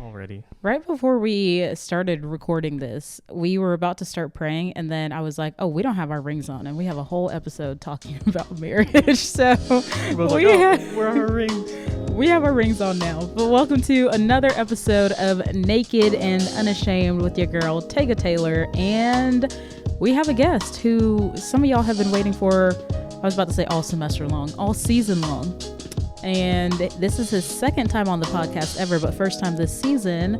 already. Right before we started recording this, we were about to start praying, and then I was like, "Oh, we don't have our rings on, and we have a whole episode talking about marriage." So we're on our rings. We have our rings on now. But welcome to another episode of Naked and Unashamed with your girl Tega Taylor, and we have a guest who some of y'all have been waiting for. I was about to say all semester long, all season long. And this is his second time on the podcast ever, but first time this season,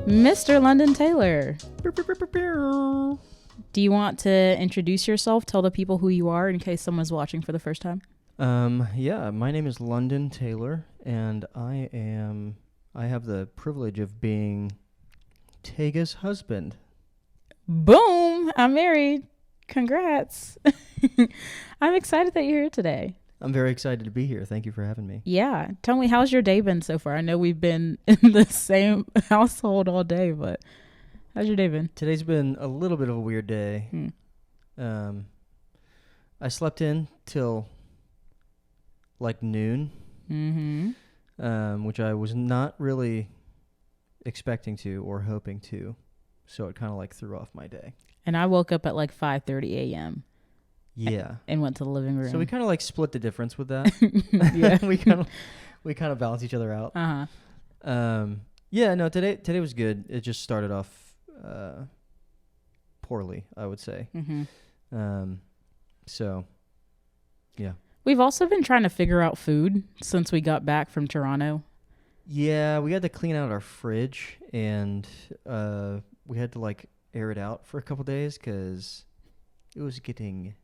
Mr. London Taylor. Do you want to introduce yourself? Tell the people who you are in case someone's watching for the first time. Yeah, my name is London Taylor, and I have the privilege of being Tega's husband. Boom! I'm married. Congrats. I'm excited that you're here today. I'm very excited to be here. Thank you for having me. Yeah. Tell me, how's your day been so far? I know we've been in the same household all day, but how's your day been? Today's been a little bit of a weird day. I slept in till like noon, which I was not really expecting to or hoping to. So it kind of like threw off my day. And I woke up at like 5:30 a.m. Yeah. And went to the living room. So we kind of like split the difference with that. Yeah. we kind of balance each other out. Uh-huh. Yeah, no, today was good. It just started off poorly, I would say. So yeah. We've also been trying to figure out food since we got back from Toronto. Yeah, we had to clean out our fridge, and we had to like air it out for a couple days because it was getting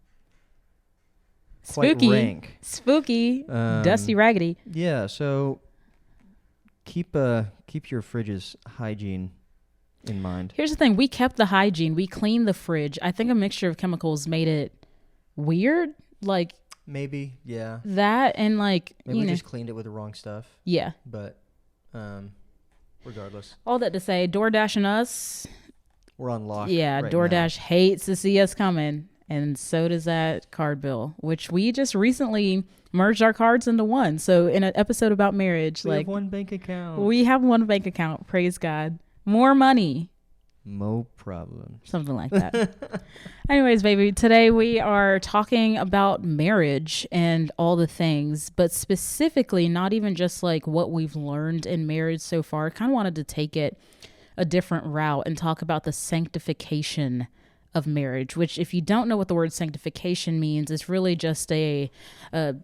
quite rank. Spooky, dusty, raggedy. Yeah, so keep your fridge's hygiene in mind. Here's the thing. We kept the hygiene. We cleaned the fridge. I think a mixture of chemicals made it weird. Like maybe, yeah. That and like, maybe we just cleaned it with the wrong stuff. Yeah. But regardless. All that to say, DoorDash and us. We're on lock. Yeah, right DoorDash now. hates to see us coming. And so does that card bill, which we just recently merged our cards into one. So in an episode about marriage, we have one bank account. We have one bank account. Praise God. More money. No problem. Something like that. Anyways, baby, today we are talking about marriage and all the things, but specifically not even just like what we've learned in marriage so far. I kind of wanted to take it a different route and talk about the sanctification of marriage, which if you don't know what the word sanctification means, it's really just a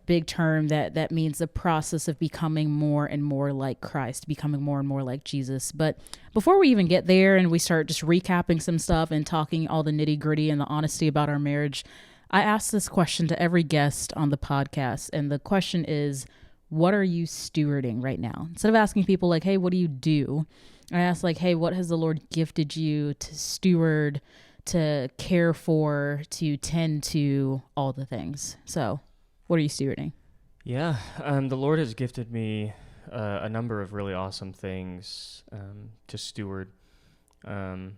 big term that means the process of becoming more and more like Christ, becoming more and more like Jesus. But before we even get there and we start just recapping some stuff and talking all the nitty gritty and the honesty about our marriage, I ask this question to every guest on the podcast. And the question is, what are you stewarding right now? Instead of asking people like, hey, what do you do? I ask like, hey, what has the Lord gifted you to steward, to care for, to tend to, all the things. So what are you stewarding? Yeah, the Lord has gifted me a number of really awesome things to steward. A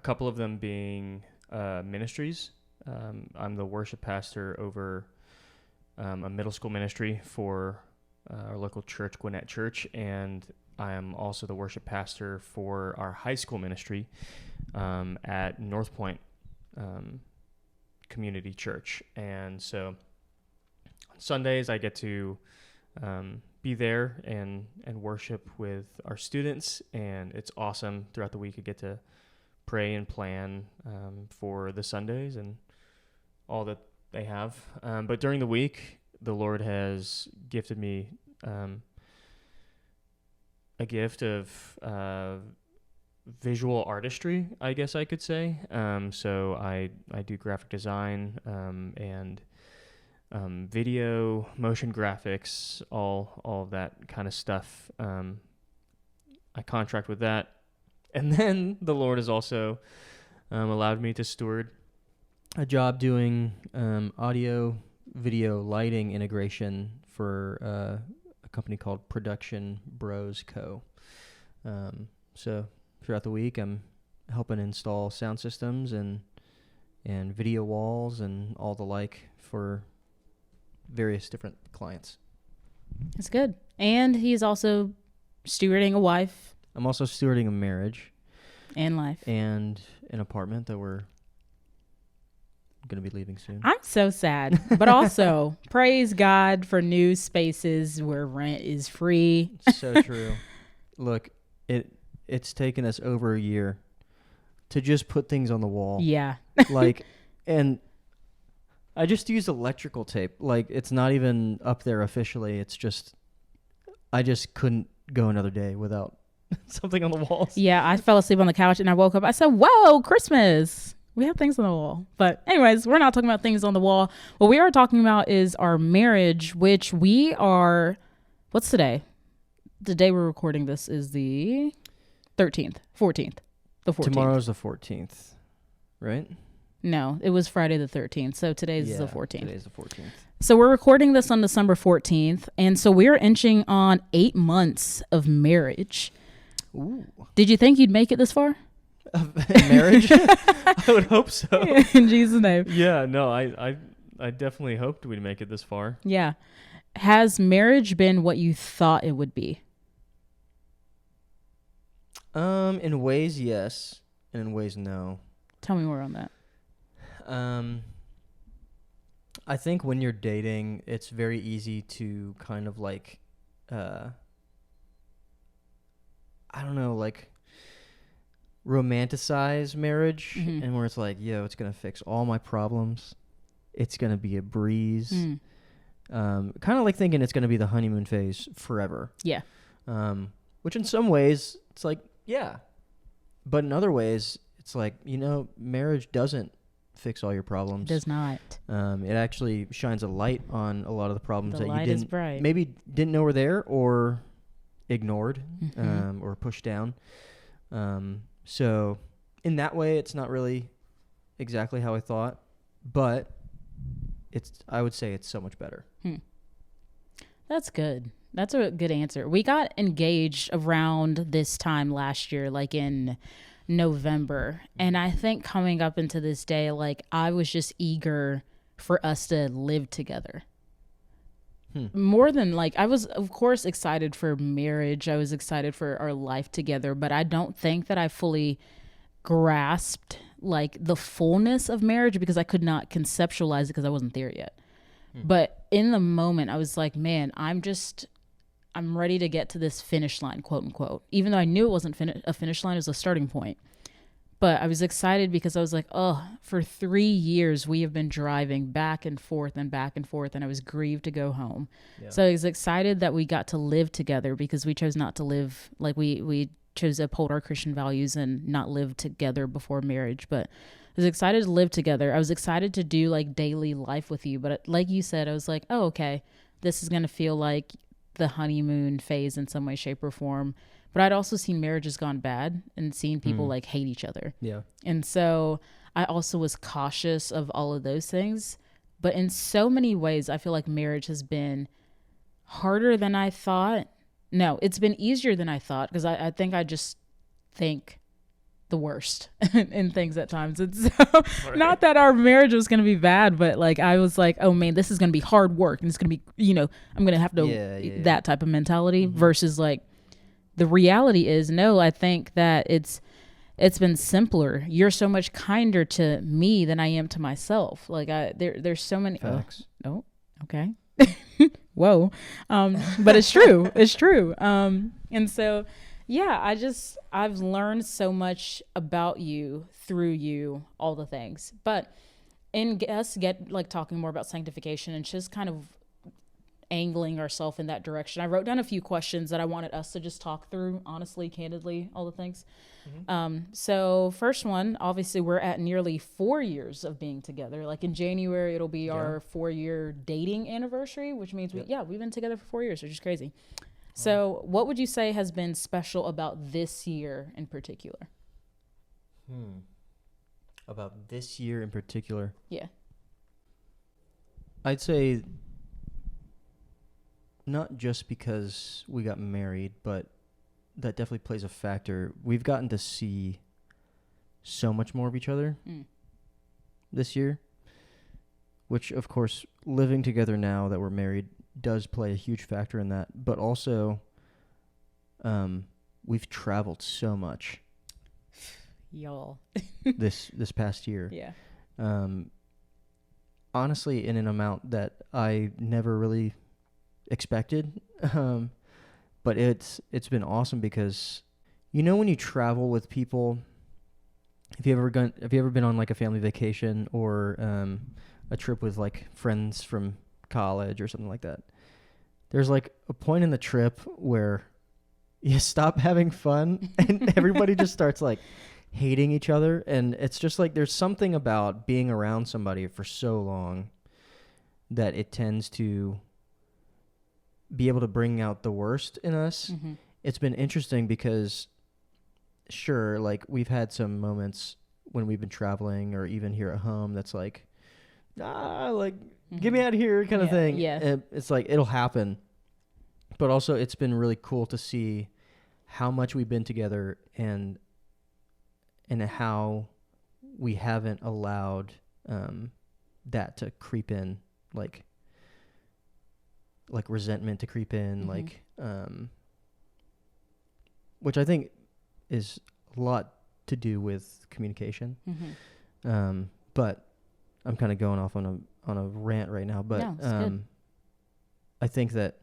couple of them being ministries. I'm the worship pastor over a middle school ministry for our local church, Gwinnett Church, and I am also the worship pastor for our high school ministry at North Point Community Church. And so on Sundays, I get to be there and worship with our students, and it's awesome. Throughout the week, I get to pray and plan for the Sundays and all that they have. But during the week, the Lord has gifted me a gift of visual artistry, I guess I could say. So I do graphic design and video, motion graphics, all of that kind of stuff. I contract with that. And then the Lord has also allowed me to steward a job doing audio, video, lighting integration for a company called Production Bros Co. So throughout the week, I'm helping install sound systems and video walls and all the like for various different clients. That's good. And he's also stewarding a wife I'm also stewarding a marriage and life. and an apartment that we're going to be leaving soon. I'm so sad, but also praise God for new spaces where rent is free. So true. Look, it's taken us over a year to just put things on the wall. Yeah. Like, and I just used electrical tape. Like, it's not even up there officially. It's just, I just couldn't go another day without something on the walls. Yeah, I fell asleep on the couch and I woke up. I said, whoa, Christmas. We have things on the wall. But anyways, we're not talking about things on the wall. What we are talking about is our marriage, which we are, what's today? The day we're recording this is the 14th. The 14th. Tomorrow's the 14th, right? No, it was Friday the 13th. So today's the 14th. Today's the 14th. So we're recording this on December 14th. And so we're inching on 8 months of marriage. Ooh. Did you think you'd make it this far? Marriage? I would hope so. In Jesus' name. Yeah, no, I definitely hoped we'd make it this far. Yeah. Has marriage been what you thought it would be? In ways, yes, and in ways, no. Tell me more on that. I think when you're dating, it's very easy to kind of like, I don't know, like romanticize marriage, and where it's like, yo, it's gonna fix all my problems. It's gonna be a breeze. Kind of like thinking it's gonna be the honeymoon phase forever. Yeah. Which in some ways it's like, yeah, but in other ways it's like, marriage doesn't fix all your problems. Does not. It actually shines a light on a lot of the problems The that light you is bright. maybe didn't know were there or ignored, or pushed down. So in that way, it's not really exactly how I thought, but I would say it's so much better. That's good. That's a good answer. We got engaged around this time last year, like in November. And I think coming up into this day, like I was just eager for us to live together. More than like, I was of course excited for marriage. I was excited for our life together, but I don't think that I fully grasped like the fullness of marriage because I could not conceptualize it because I wasn't there yet. But in the moment I was like, man, I'm ready to get to this finish line, quote unquote, even though I knew it wasn't a finish line, it was a starting point. But I was excited because I was like, oh, for 3 years we have been driving back and forth, and I was grieved to go home. Yeah. So I was excited that we got to live together because we chose not to live, like we chose to uphold our Christian values and not live together before marriage. But I was excited to live together. I was excited to do like daily life with you. But like you said, I was like, oh, okay, this is going to feel like the honeymoon phase in some way, shape, or form. But I'd also seen marriages gone bad and seen people like hate each other. Yeah. And so I also was cautious of all of those things. But in so many ways, I feel like marriage has been harder than I thought. No, it's been easier than I thought because I think I just think the worst in things at times. And so not that our marriage was going to be bad, but like I was like, oh man, this is going to be hard work. And it's going to be, I'm going to have to that type of mentality versus like, the reality is, no, I think that it's been simpler. You're so much kinder to me than I am to myself. Like there's so many. Facts. Oh, okay. Whoa. But it's true. It's true. And so, yeah, I've learned so much about you through you, all the things. But in us talking more about sanctification and just kind of angling ourselves in that direction, I wrote down a few questions that I wanted us to just talk through, honestly, candidly, all the things. So first one, obviously we're at nearly 4 years of being together. Like in January, it'll be our 4-year dating anniversary, which means we've been together for 4 years, which is crazy. So what would you say has been special about this year in particular? About this year in particular? Yeah. I'd say not just because we got married, but that definitely plays a factor. We've gotten to see so much more of each other this year, which, of course, living together now that we're married does play a huge factor in that. But also, we've traveled so much Y'all. this past year. Yeah. Honestly, in an amount that I never really expected. But it's been awesome because, when you travel with people, have you ever been on like a family vacation or a trip with like friends from college or something like that? There's like a point in the trip where you stop having fun and everybody just starts like hating each other, and it's just like there's something about being around somebody for so long that it tends to be able to bring out the worst in us. Mm-hmm. It's been interesting because sure, like we've had some moments when we've been traveling or even here at home that's like, get me out of here kind of thing. Yeah. And it's like, it'll happen. But also it's been really cool to see how much we've been together and how we haven't allowed that to creep in, like resentment to creep in, Mm-hmm. Which I think is a lot to do with communication. Mm-hmm. But I'm kind of going off on a rant right now, but No, it's good. I think that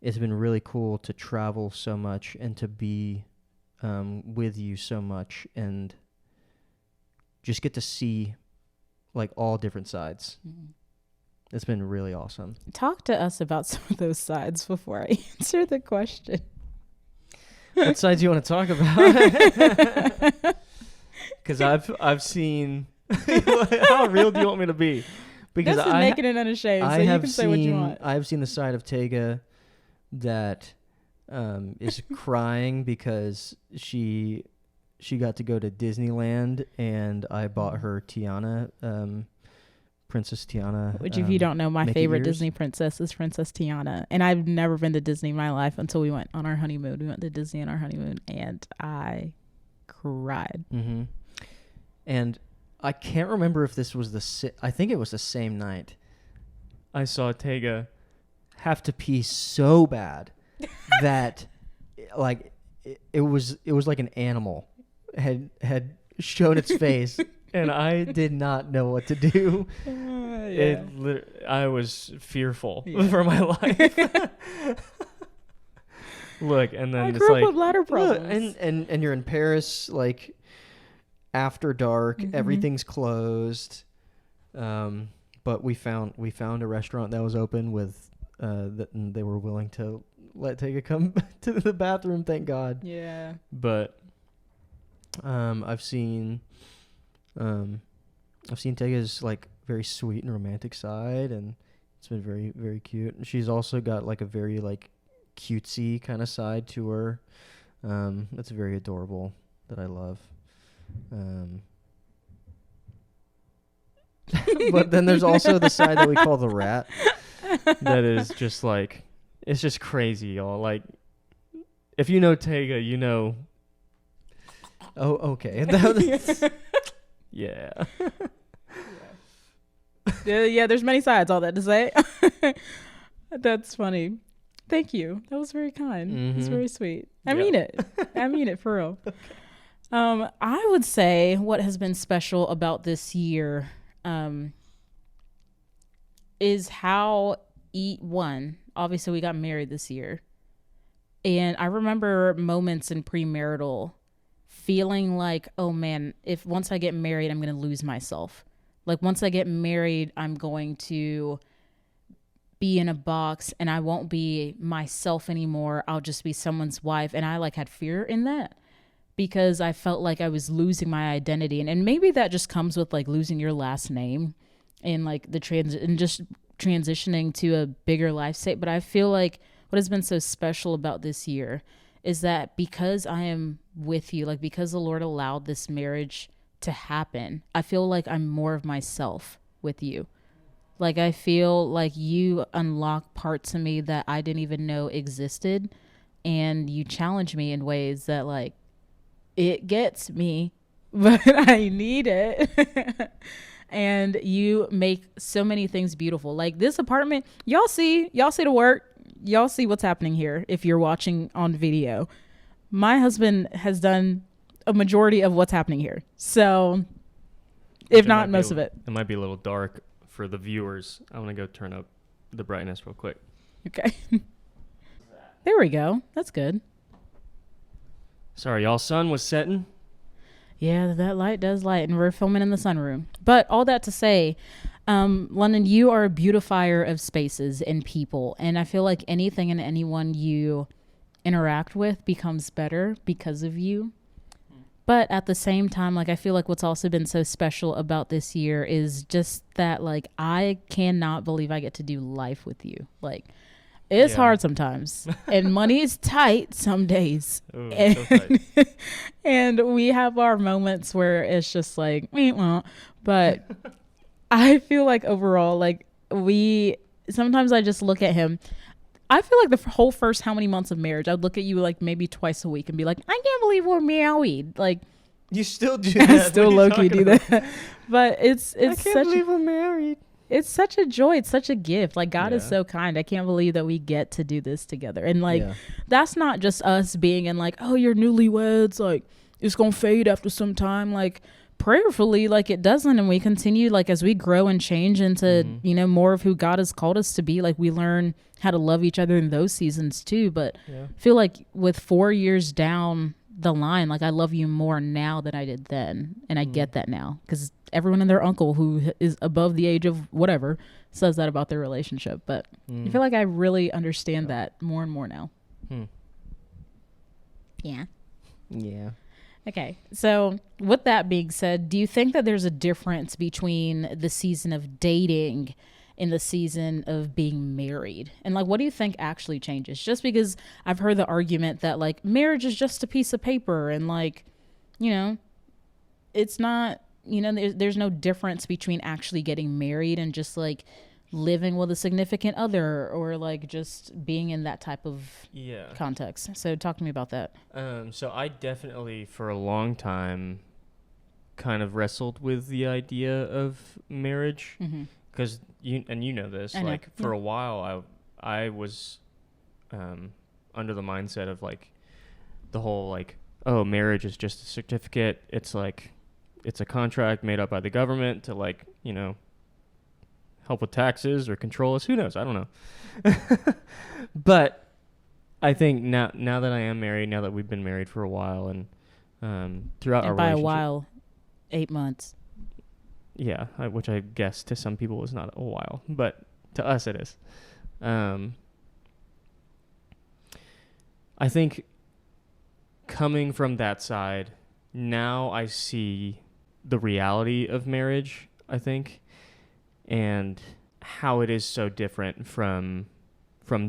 it's been really cool to travel so much and to be with you so much and just get to see like all different sides. Mm-hmm. It's been really awesome. Talk to us about some of those sides before I answer the question. What sides you want to talk about? Because I've seen. How real do you want me to be? Because this is naked and unashamed, so you can say what you want. I've seen the side of Tega that is crying because she got to go to Disneyland, and I bought her Tiana, Princess Tiana. Which, if you don't know, my Mickey favorite ears. Disney princess is Princess Tiana. And I've never been to Disney in my life until we went on our honeymoon. We went to Disney on our honeymoon, and I cried. Mm-hmm. And I can't remember if this was I think it was the same night. I saw Tega have to pee so bad that like it was like an animal had shown its face. And I did not know what to do. Yeah. I was fearful for my life. Look, and then I it's grew up like with bladder look, problems. and you're in Paris, like after dark, Mm-hmm. everything's closed. But we found a restaurant that was open with that, and they were willing to let Tega come to the bathroom. Thank God. Yeah. But I've seen Tega's like very sweet and romantic side, and it's been very, very cute. And she's also got like a very like cutesy kind of side to her. That's very adorable that I love. But then there's also the side that we call the rat. That is just like, it's just crazy, y'all. Like, if you know Tega, you know. Oh, okay. Yeah. Yeah, there's many sides, all that to say. That's funny. Thank you. That was very kind. Mm-hmm. It's very sweet. I mean it. I mean it for real. Okay. I would say what has been special about this year is how obviously we got married this year. And I remember moments in premarital feeling like, oh man, if once I get married, I'm going to lose myself. Like once I get married, I'm going to be in a box and I won't be myself anymore. I'll just be someone's wife. And I like had fear in that because I felt like I was losing my identity. And maybe that just comes with like losing your last name and like and just transitioning to a bigger life state. But I feel like what has been so special about this year is that because I am with you, like because the Lord allowed this marriage to happen, I feel like I'm more of myself with you. Like I feel like you unlock parts of me that I didn't even know existed, and you challenge me in ways that like it gets me, but I need it. And you make so many things beautiful. Like this apartment, y'all see the work. y'all see what's happening here if you're watching on video. My husband has done a majority of what's happening here. So, if not most of it. It might be a little dark for the viewers. I'm going to go turn up the brightness real quick. Okay. There we go. That's good. Sorry, y'all. Sun was setting. Yeah, that light does light, and we're filming in the sunroom. But all that to say, London, you are a beautifier of spaces and people. And I feel like anything and anyone you interact with becomes better because of you. But at the same time, like, I feel like what's also been so special about this year is just that, like, I cannot believe I get to do life with you. Like, it's hard sometimes. And money is tight some days. Ooh, so tight. And we have our moments where it's just like, but I feel like overall, like, sometimes I just look at him. I feel like the whole first how many months of marriage, I would look at you like maybe twice a week and be like, I can't believe we're married. Like, you still do that. I still low-key do that. But it's I can't believe we're married. It's such a joy. It's such a gift. Like, God is so kind. I can't believe that we get to do this together. And like, that's not just us being in like, oh, you're newlyweds. Like, it's going to fade after some time. Like, prayerfully, like, it doesn't. And we continue, like, as we grow and change into, you know, more of who God has called us to be, like, we learn how to love each other in those seasons too. But I feel like with 4 years down the line, like, I love you more now than I did then. And I get that now because everyone and their uncle who is above the age of whatever says that about their relationship. But I feel like I really understand that more and more now. Yeah. Okay. So with that being said, do you think that there's a difference between the season of dating and the season of being married? And like, what do you think actually changes? Just because I've heard the argument that like marriage is just a piece of paper and like, you know, it's not, you know, there's no difference between actually getting married and just like living with a significant other or like just being in that type of context. So talk to me about that. So I definitely for a long time kind of wrestled with the idea of marriage because you know this, like for a while I was under the mindset of like the whole like, oh, marriage is just a certificate. It's like, it's a contract made up by the government to like, you know, help with taxes or control us. Who knows? I don't know. But I think now that I am married, now that we've been married for a while and throughout our relationship. By a while, 8 months. Yeah, which I guess to some people is not a while, but to us it is. I think coming from that side, now I see the reality of marriage, I think, and how it is so different from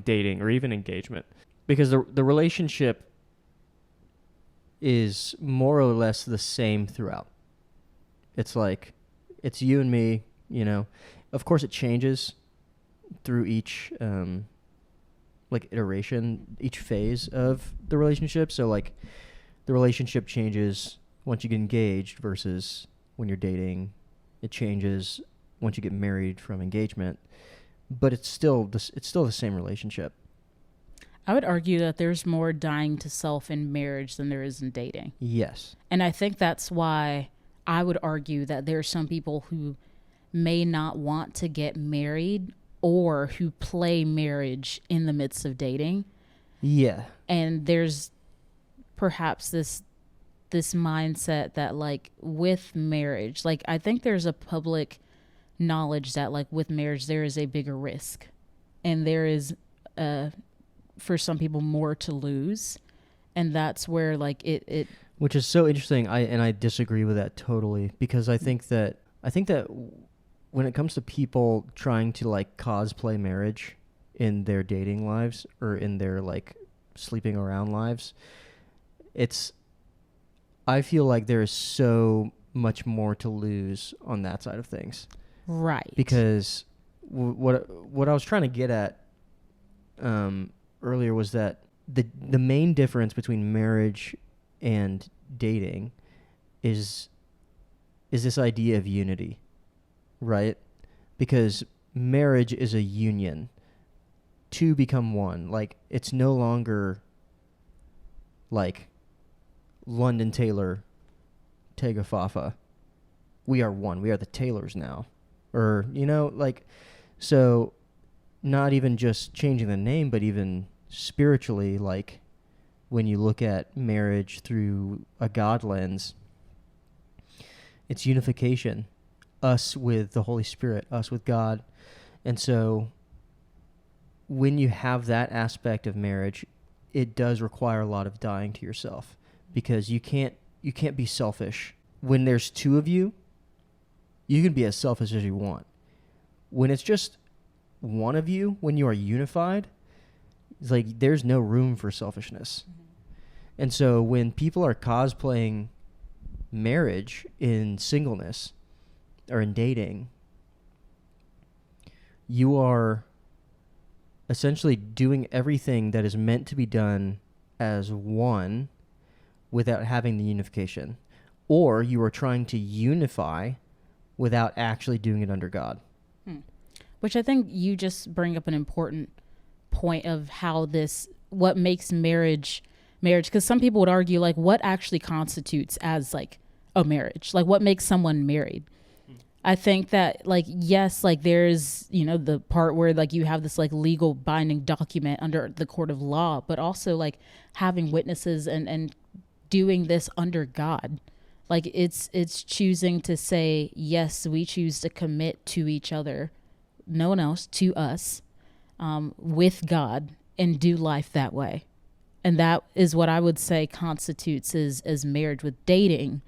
dating or even engagement. Because the relationship is more or less the same throughout. It's like, it's you and me, you know. Of course it changes through each like iteration, each phase of the relationship. So like the relationship changes once you get engaged versus when you're dating. It changes once you get married from engagement, but it's still the same relationship. I would argue that there's more dying to self in marriage than there is in dating. Yes. And I think that's why I would argue that there are some people who may not want to get married or who play marriage in the midst of dating. Yeah. And there's perhaps this mindset that like with marriage, like I think there's a public knowledge that like with marriage there is a bigger risk and there is for some people more to lose, and that's where like it which is so interesting. I disagree with that totally, because I think that when it comes to people trying to like cosplay marriage in their dating lives or in their like sleeping around lives, I feel like there is so much more to lose on that side of things. Right. Because what I was trying to get at earlier was that the main difference between marriage and dating is this idea of unity, right? Because marriage is a union. two become one. Like, it's no longer like London Taylor, Tega Fafa. We are one. We are the Taylors now. Or, like, so not even just changing the name, but even spiritually, like, when you look at marriage through a God lens, it's unification. Us with the Holy Spirit, us with God. And so when you have that aspect of marriage, it does require a lot of dying to yourself, because you can't be selfish. When there's two of you, you can be as selfish as you want. When it's just one of you, when you are unified, it's like there's no room for selfishness. Mm-hmm. And so when people are cosplaying marriage in singleness or in dating, you are essentially doing everything that is meant to be done as one without having the unification. Or you are trying to unify without actually doing it under God. Which I think you just bring up an important point of how what makes marriage, because some people would argue, like, what actually constitutes as, like, a marriage? Like, what makes someone married? I think that, like, yes, like, there's, the part where, like, you have this, like, legal binding document under the court of law, but also, like, having witnesses and doing this under God. Like, it's choosing to say, yes, we choose to commit to each other, no one else, to us, with God, and do life that way. And that is what I would say constitutes as marriage. With dating,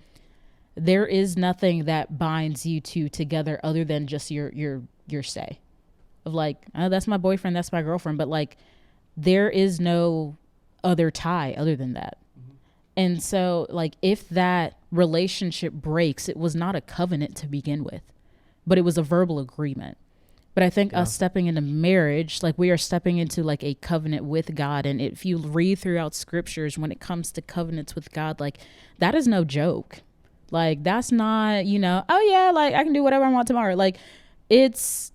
there is nothing that binds you two together other than just your say of, like, oh, that's my boyfriend, that's my girlfriend. But, like, there is no other tie other than that. Mm-hmm. And so, like, if that relationship breaks, it was not a covenant to begin with, but it was a verbal agreement. But I think us stepping into marriage, like, we are stepping into, like, a covenant with God. And if you read throughout scriptures, when it comes to covenants with God, like, that is no joke. Like, that's not, oh yeah, like, I can do whatever I want tomorrow. Like, it's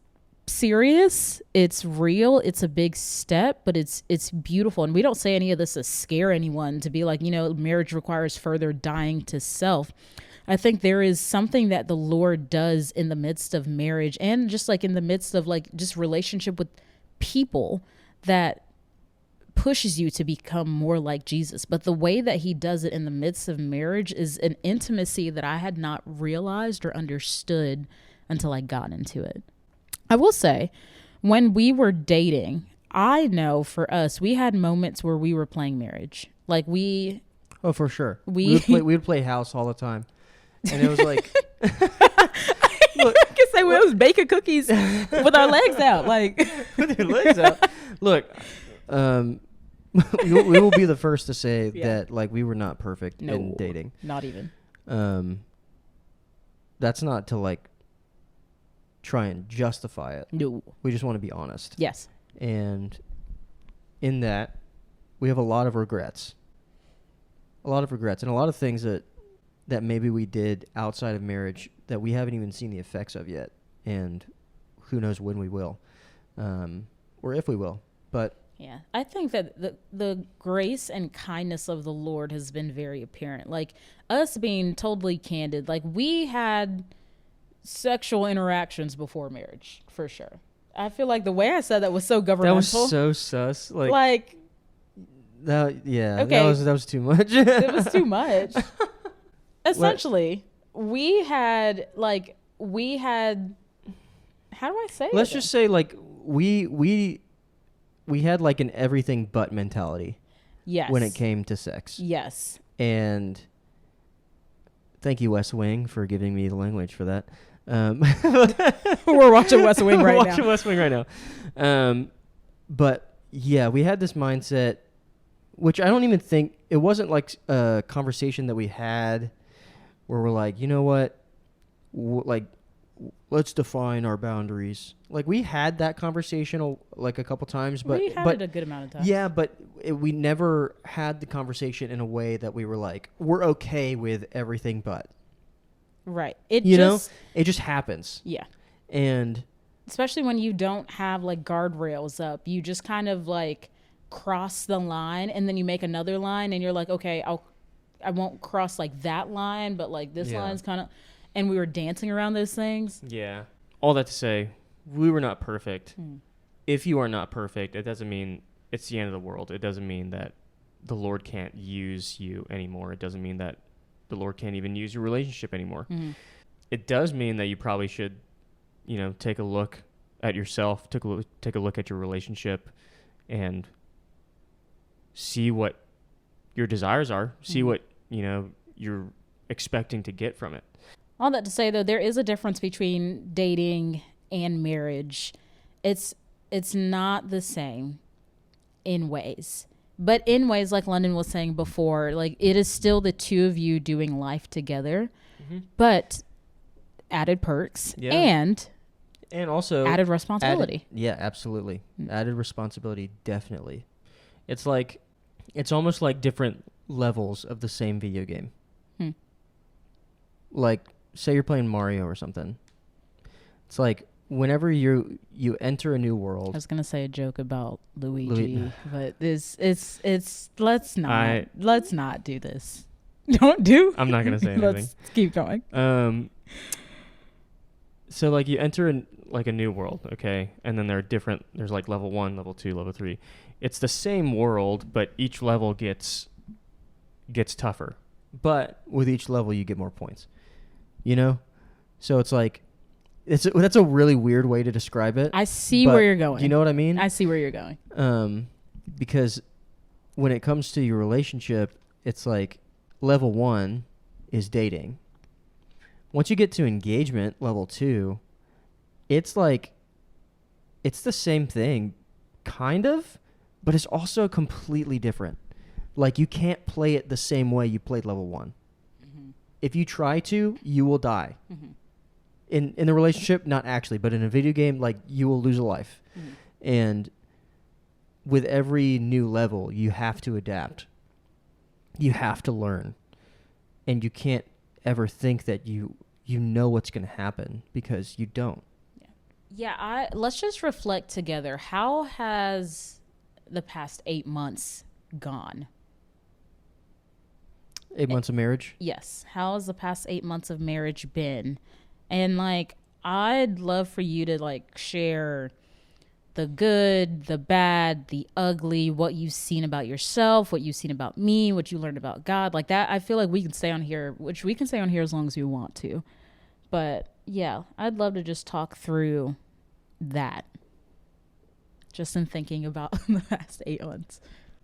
serious. It's real. It's a big step, but it's beautiful. And we don't say any of this to scare anyone, to be like, marriage requires further dying to self. I think there is something that the Lord does in the midst of marriage, and just, like, in the midst of, like, just relationship with people, that pushes you to become more like Jesus. But the way that he does it in the midst of marriage is an intimacy that I had not realized or understood until I got into it. I will say, when we were dating, I know for us, we had moments where we were playing marriage. Like, Oh, for sure. We would play house all the time. And it was like, look, I can say we was baking cookies with our legs out, like with your legs out. Look, we will be the first to say that, like, we were not perfect in dating. Not even. That's not to, like, try and justify it. No. We just want to be honest. Yes. And in that, we have a lot of regrets. And a lot of things that maybe we did outside of marriage that we haven't even seen the effects of yet. And who knows when we will, or if we will. But yeah, I think that the grace and kindness of the Lord has been very apparent. Like, us being totally candid, like, we had sexual interactions before marriage, for sure. I feel like the way I said that was so governmental. That was so sus. Like that, yeah. Okay. That was too much. It was too much. Essentially, we had, how do I say it? Let's just say, like, we had, like, an everything but mentality. Yes. When it came to sex. Yes. And thank you, West Wing, for giving me the language for that. We're watching West Wing right now. Watching West Wing right now. But yeah, we had this mindset, which I don't even think, it wasn't like a conversation that we had where we're like, you know what, let's define our boundaries. Like, we had that conversation like a couple times, but we had it a good amount of times. Yeah, but we never had the conversation in a way that we were like, we're okay with everything but. Right. It just happens. Yeah. And especially when you don't have like guardrails up, you just kind of like cross the line and then you make another line and you're like, okay, I won't cross like that line, but like this line's kind of, and we were dancing around those things. Yeah. All that to say, we were not perfect. If you are not perfect, it doesn't mean it's the end of the world. It doesn't mean that the Lord can't use you anymore. It doesn't mean that the Lord can't even use your relationship anymore. It does mean that you probably should, take a look at yourself, take a look at your relationship, and see what your desires are, see what, you're expecting to get from it. All that to say, though, there is a difference between dating and marriage. It's not the same in ways. But in ways, like London was saying before, like it is still the two of you doing life together, but added perks and also added responsibility. Absolutely. Added responsibility, definitely. It's almost like different levels of the same video game. Like, say you're playing Mario or something. It's like whenever you enter a new world. I was gonna say a joke about Luigi, but it's let's not do this. Don't do. I'm not gonna say anything. Let's keep going. So like you enter a new world, okay, and then there's like level 1, level 2, level 3. It's the same world, but each level gets tougher. But with each level, you get more points. So it's like that's a really weird way to describe it. I see where you're going. You know what I mean? I see where you're going. Because when it comes to your relationship, it's like level 1 is dating. Once you get to engagement, level 2, it's like it's the same thing, kind of, but it's also completely different. Like you can't play it the same way you played level 1. If you try to, you will die. In the relationship, not actually, but in a video game, like you will lose a life. And with every new level, you have to adapt. You have to learn. And you can't ever think that you know what's going to happen because you don't. Let's just reflect together. How has the past 8 months gone? 8 months of marriage? Yes. How has the past 8 months of marriage been? And like, I'd love for you to like share the good, the bad, the ugly, what you've seen about yourself, what you've seen about me, what you learned about God. Like that, I feel like we can stay on here, which we can stay on here as long as we want to. But yeah, I'd love to just talk through that. Just in thinking about the past 8 months.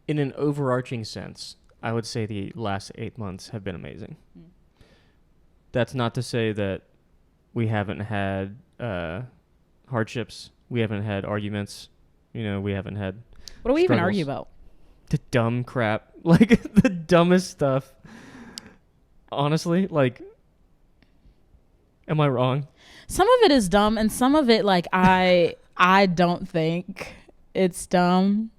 In an overarching sense, I would say the last 8 months have been amazing. That's not to say that we haven't had hardships. We haven't had arguments. We haven't had What do we even struggles. argue about? The dumb crap. Like, the dumbest stuff. Honestly, like, am I wrong? Some of it is dumb, and some of it, like, I don't think it's dumb.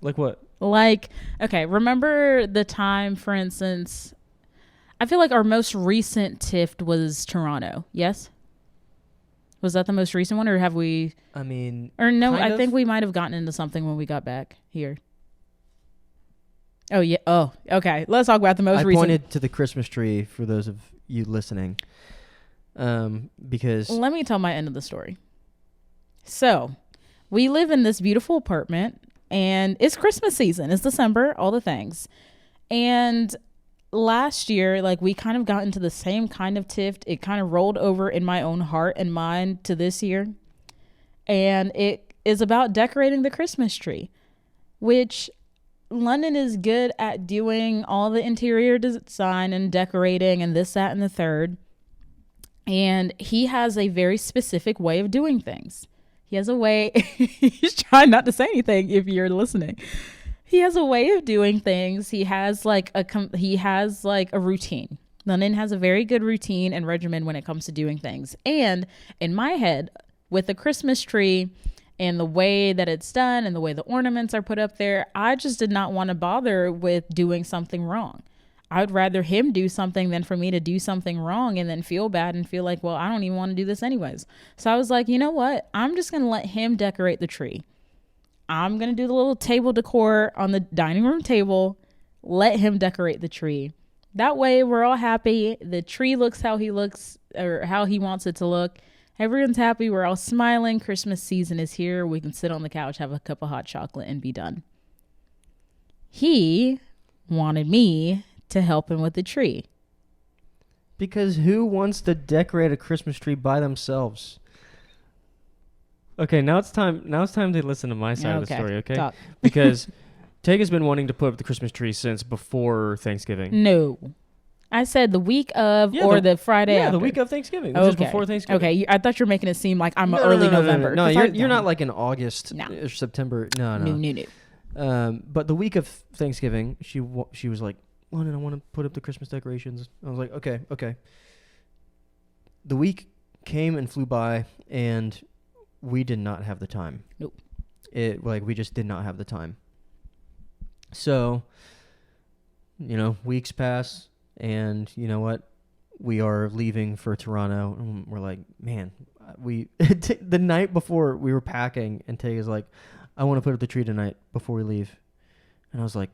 Like what? Like, okay, remember the time, for instance, I feel like our most recent tiff was Toronto, yes? Was that the most recent one, or have we... I mean... Or no, I think we might have gotten into something when we got back here. Oh, yeah. Oh, okay. Let's talk about the most recent... I pointed to the Christmas tree for those of you listening. Because... Let me tell my end of the story. So, we live in this beautiful apartment, and it's Christmas season. It's December, all the things. And last year, like, we kind of got into the same kind of tiff. It kind of rolled over in my own heart and mind to this year. And it is about decorating the Christmas tree, which London is good at doing all the interior design and decorating and this, that, and the third. And he has a very specific way of doing things. He has a way, he's trying not to say anything if you're listening. He has a way of doing things. He has like a routine. London has a very good routine and regimen when it comes to doing things. And in my head, with the Christmas tree and the way that it's done and the way the ornaments are put up there, I just did not want to bother with doing something wrong. I'd rather him do something than for me to do something wrong and then feel bad and feel like, well, I don't even want to do this anyways. So I was like, you know what? I'm just going to let him decorate the tree. I'm going to do the little table decor on the dining room table. Let him decorate the tree. That way we're all happy. The tree looks how he looks or how he wants it to look. Everyone's happy. We're all smiling. Christmas season is here. We can sit on the couch, have a cup of hot chocolate, and be done. He wanted me to help him with the tree. Because who wants to decorate a Christmas tree by themselves? Okay, now it's time to listen to my side of the story, okay? Talk. Because Tega's been wanting to put up the Christmas tree since before Thanksgiving. No. I said the week of the Friday after. Yeah, the week of Thanksgiving, which is before Thanksgiving. Okay, I thought you were making it seem like I'm early November. No, you're not like in August or September. No. No. But the week of Thanksgiving, she was like, London, I want to put up the Christmas decorations. I was like, okay. The week came and flew by, and we did not have the time. Nope. We just did not have the time. So, weeks pass, and you know what? We are leaving for Toronto, and we're like, man, the night before we were packing, and Tega's like, I want to put up the tree tonight before we leave. And I was like,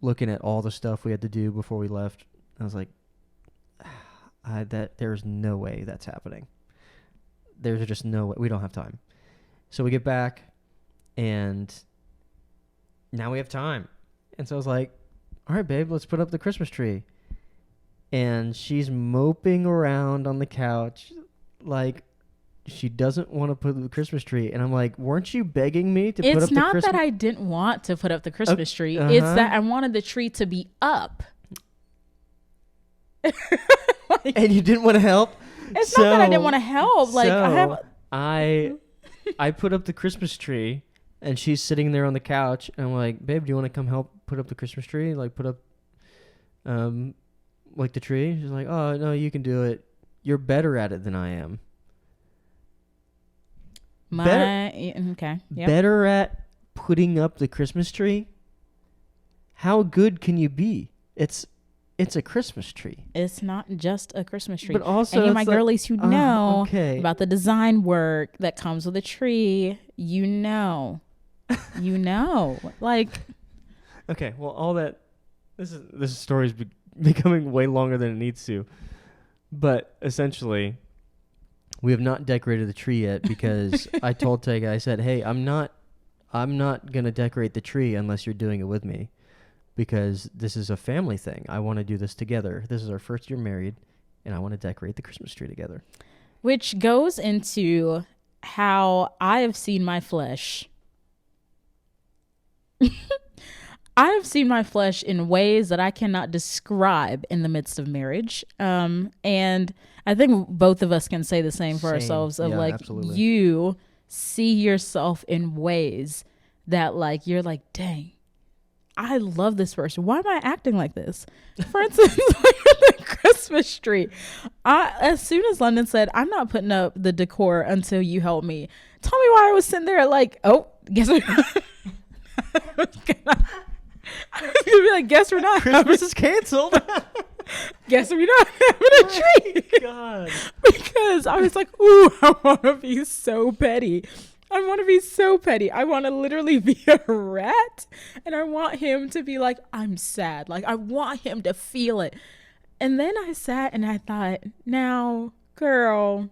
looking at all the stuff we had to do before we left, I was like, there's no way that's happening. There's just no way. We don't have time. So we get back, and now we have time. And so I was like, all right, babe, let's put up the Christmas tree. And she's moping around on the couch like she doesn't want to put up the Christmas tree. And I'm like, weren't you begging me to put up the Christmas tree? It's not that I didn't want to put up the Christmas tree. Uh-huh. It's that I wanted the tree to be up. And you didn't want to help? It's not that I didn't want to help. I put up the Christmas tree, and she's sitting there on the couch, and I'm like, babe, do you want to come help put up the Christmas tree? Like, put up, the tree? She's like, oh, no, you can do it. You're better at it than I am. Okay. Yep. Better at putting up the Christmas tree? How good can you be? It's a Christmas tree. It's not just a Christmas tree. But also, and you, my girlies who know okay. about the design work that comes with a tree, you know. Like, okay, well, all that this story is becoming way longer than it needs to. But essentially, we have not decorated the tree yet because I told Tega, I said, hey, I'm not going to decorate the tree unless you're doing it with me, because this is a family thing. I want to do this together. This is our first year married, and I want to decorate the Christmas tree together. Which goes into how I have seen my flesh. I have seen my flesh in ways that I cannot describe in the midst of marriage. And I think both of us can say the same for ourselves of absolutely. You see yourself in ways that you're like, dang, I love this person. Why am I acting like this? For instance, the Christmas tree. As soon as London said, I'm not putting up the decor until you help me. Tell me why I was sitting there guess what? I was going to be like, guess we're not. Christmas is canceled. Guess we're not having a tree. Oh, God. Because I was like, ooh, I want to be so petty. I want to literally be a rat. And I want him to be like, I'm sad. I want him to feel it. And then I sat and I thought, now, girl,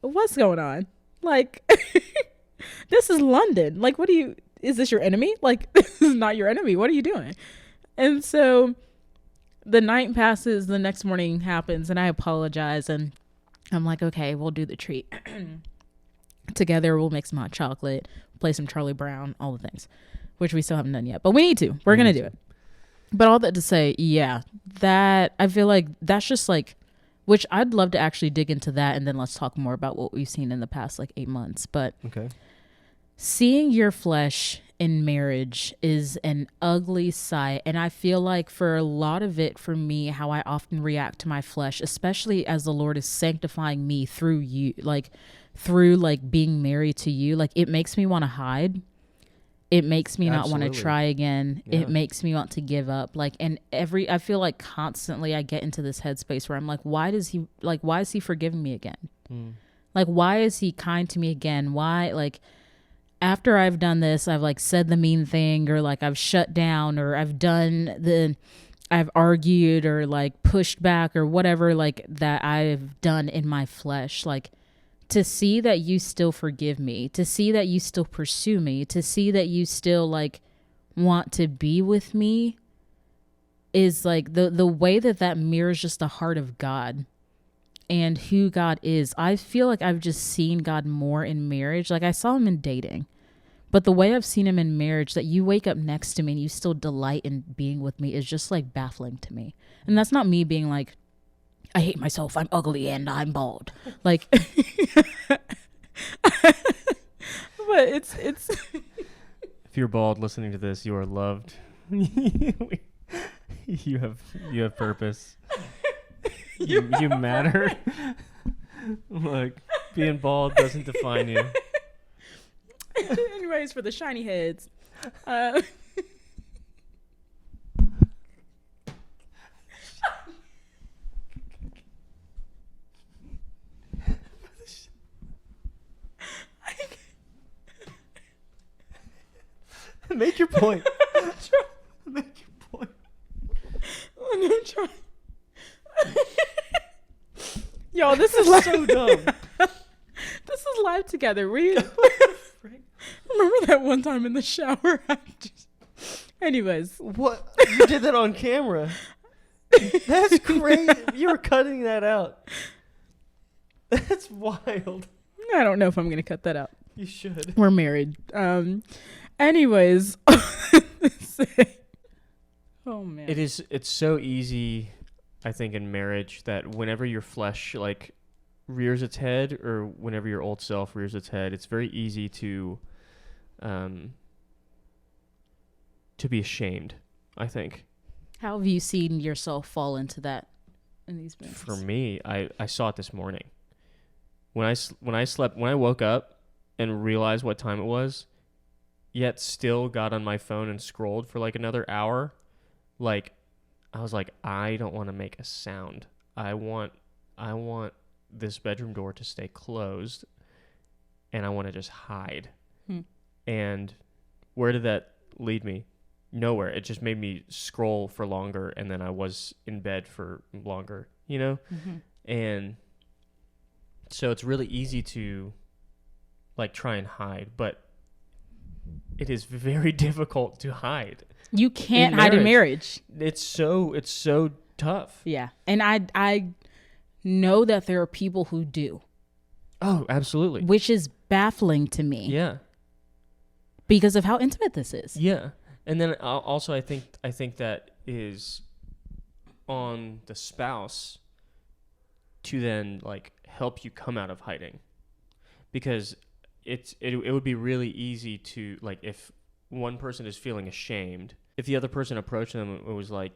what's going on? This is London. Is this your enemy? This is not your enemy. What are you doing? And so the night passes, the next morning happens, and I apologize. And I'm like, okay, we'll do the treat. Together, we'll make some hot chocolate, play some Charlie Brown, all the things, which we still haven't done yet. But we need to. We're going to do it. But all that to say, yeah, that I feel like that's just which I'd love to actually dig into that. And then let's talk more about what we've seen in the past 8 months. But okay. Seeing your flesh in marriage is an ugly sight. And I feel like for a lot of it, for me, how I often react to my flesh, especially as the Lord is sanctifying me through you, through being married to you, it makes me want to hide. It makes me not want to Absolutely. try again. Yeah. It makes me want to give up. Like, and I feel like constantly I get into this headspace where I'm like, why is he forgiving me again? Like, why is he kind to me again? Why, like, after I've done this, I've like said the mean thing, or like I've shut down, or I've argued, or like pushed back, or whatever, like that I've done in my flesh. Like, to see that you still forgive me, to see that you still pursue me, to see that you still like want to be with me is like the way that mirrors just the heart of God and who God is. I feel like I've just seen God more in marriage. Like, I saw him in dating, but the way I've seen him in marriage, that you wake up next to me and you still delight in being with me, is just like baffling to me. And that's not me being like, I hate myself, I'm ugly, and I'm bald. Like, but it's If you're bald listening to this, you are loved. You have purpose. You matter. Look, being bald doesn't define you. Anyways, for the shiny heads. Make your point. Make your point. I'm trying. Yo, this is live. So dumb. This is live together. Remember that one time in the shower? Anyways. What? You did that on camera. That's crazy. You were cutting that out. That's wild. I don't know if I'm going to cut that out. You should. We're married. Anyways. Oh, man. It's so easy, I think, in marriage, that whenever your flesh like rears its head, or whenever your old self rears its head, it's very easy to be ashamed, I think. How have you seen yourself fall into that in these moments? For me, I saw it this morning. When I woke up and realized what time it was, yet still got on my phone and scrolled for like another hour, like, I was like, I don't want to make a sound. I want this bedroom door to stay closed, and I want to just hide. And where did that lead me? Nowhere. It just made me scroll for longer, and then I was in bed for longer, you know? Mm-hmm. And so it's really easy to like try and hide, but it is very difficult to hide. You can't hide in marriage. It's so tough. Yeah. And I know that there are people who do. Oh, absolutely. Which is baffling to me. Yeah. Because of how intimate this is. Yeah. And then also I think that is on the spouse to then like help you come out of hiding. Because it would be really easy to, like, if one person is feeling ashamed, if the other person approached them and was like,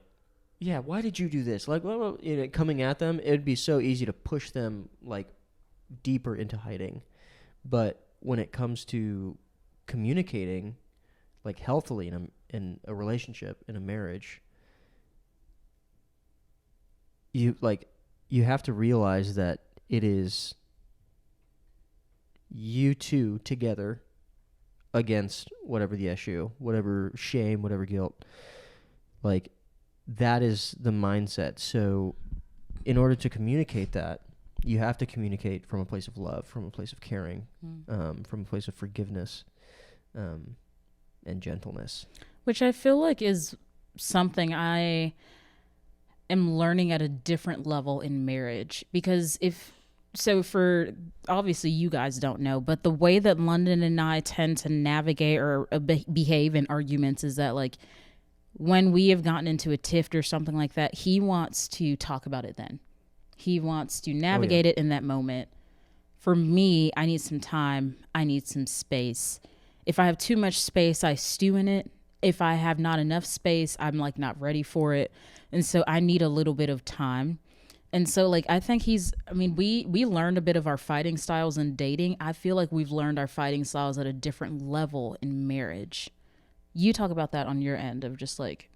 yeah, why did you do this? Like, well, coming at them, it'd be so easy to push them like deeper into hiding. But when it comes to communicating like healthily in a relationship, in a marriage, you have to realize that it is you two together against whatever the issue, whatever shame, whatever guilt. Like, that is the mindset. So in order to communicate that, you have to communicate from a place of love, from a place of caring, from a place of forgiveness, and gentleness. Which I feel like is something I am learning at a different level in marriage. Because for obviously you guys don't know, but the way that London and I tend to navigate or behave in arguments is that, like, when we have gotten into a tiff or something like that, he wants to talk about it then. He wants to navigate it in that moment. For me, I need some time. I need some space. If I have too much space, I stew in it. If I have not enough space, I'm like not ready for it. And so I need a little bit of time. And so, like, I think we learned a bit of our fighting styles in dating. I feel like we've learned our fighting styles at a different level in marriage. You talk about that on your end of just like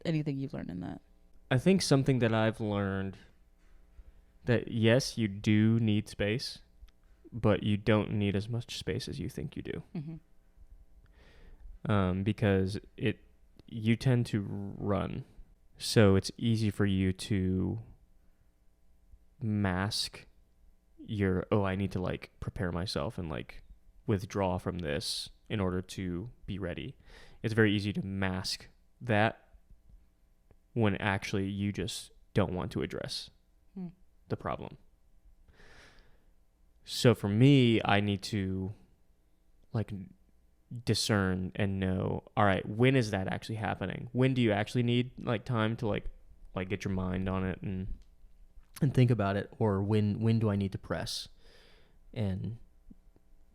anything you've learned in that. I think something that I've learned that yes, you do need space, but you don't need as much space as you think you do. Because you tend to run, so it's easy for you to mask your, I need to like prepare myself and like withdraw from this in order to be ready. It's very easy to mask that when actually you just don't want to address the problem. So for me, I need to like discern and know, all right, when is that actually happening? When do you actually need like time to like get your mind on it and think about it? Or when do I need to press and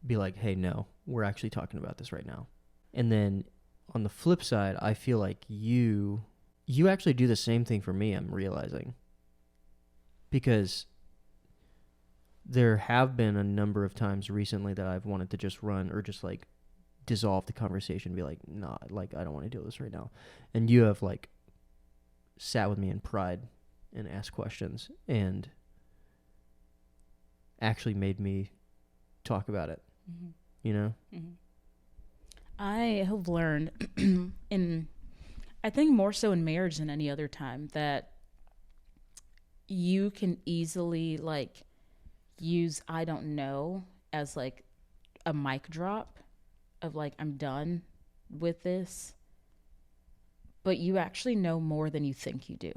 be like, hey, no, we're actually talking about this right now. And then on the flip side, I feel like you actually do the same thing for me, I'm realizing. Because there have been a number of times recently that I've wanted to just run or just like dissolve the conversation and be like, nah, like I don't want to deal with this right now. And you have like sat with me in pride and asked questions and actually made me talk about it. You know? I have learned I think more so in marriage than any other time, that you can easily like use I don't know as like a mic drop of like, I'm done with this. But you actually know more than you think you do.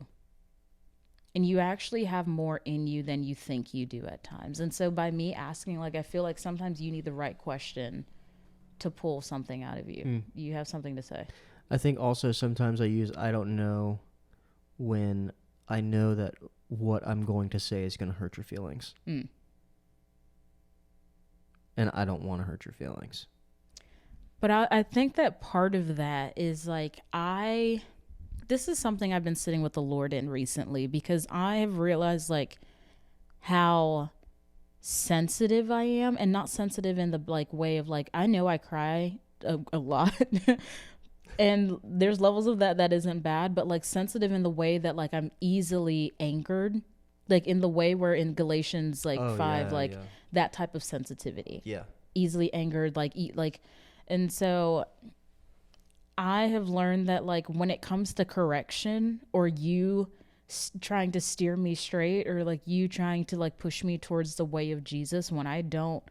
And you actually have more in you than you think you do at times. And so by me asking, like, I feel like sometimes you need the right question to pull something out of you. You have something to say. I think also sometimes I use I don't know when I know that what I'm going to say is going to hurt your feelings. And I don't want to hurt your feelings. But I think that part of that is like, this is something I've been sitting with the Lord in recently, because I have realized like how sensitive I am, and not sensitive in the like way of like, I know I cry a lot and there's levels of that isn't bad, but like sensitive in the way that like I'm easily angered, like in the way where in Galatians like 5, that type of sensitivity. Easily angered, and so I have learned that like when it comes to correction, or you trying to steer me straight, or like you trying to like push me towards the way of Jesus, when I don't